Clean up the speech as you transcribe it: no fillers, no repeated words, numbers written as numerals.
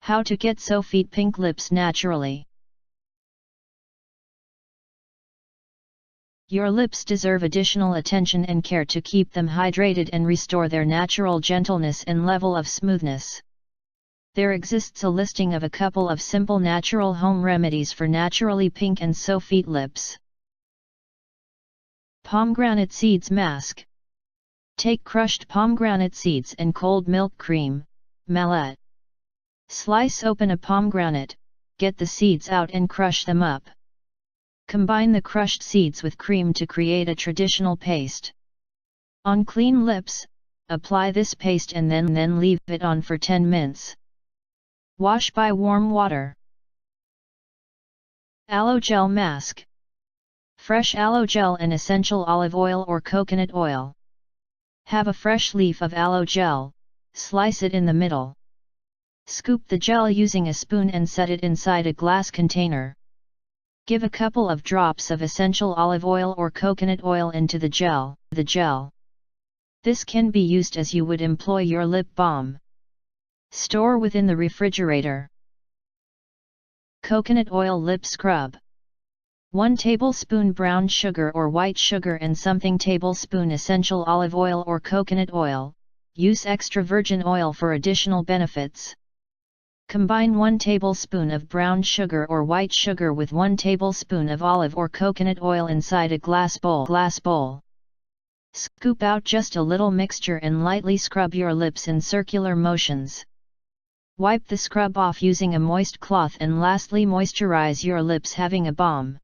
How to get Sofite pink lips naturally. Your lips deserve additional attention and care to keep them hydrated and restore their natural gentleness and level of smoothness. There exists a listing of a couple of simple natural home remedies for naturally pink and Sofite lips. Pomegranate Seeds Mask. Take crushed pomegranate seeds and cold milk cream, mallet. Slice open a pomegranate, get the seeds out and crush them up. Combine the crushed seeds with cream to create a traditional paste. On clean lips, apply this paste and then leave it on for 10 minutes. Wash by warm water. Aloe Gel Mask. Fresh aloe gel and essential olive oil or coconut oil. Have a fresh leaf of aloe gel, slice it in the middle. Scoop the gel using a spoon and set it inside a glass container. Give a couple of drops of essential olive oil or coconut oil into the gel. This can be used as you would employ your lip balm. Store within the refrigerator. Coconut oil lip scrub. 1 tablespoon brown sugar or white sugar and something tablespoon essential olive oil or coconut oil. Use extra virgin oil for additional benefits. Combine 1 tablespoon of brown sugar or white sugar with 1 tablespoon of olive or coconut oil inside a glass bowl. Scoop out just a little mixture and lightly scrub your lips in circular motions. Wipe the scrub off using a moist cloth and lastly moisturize your lips having a balm.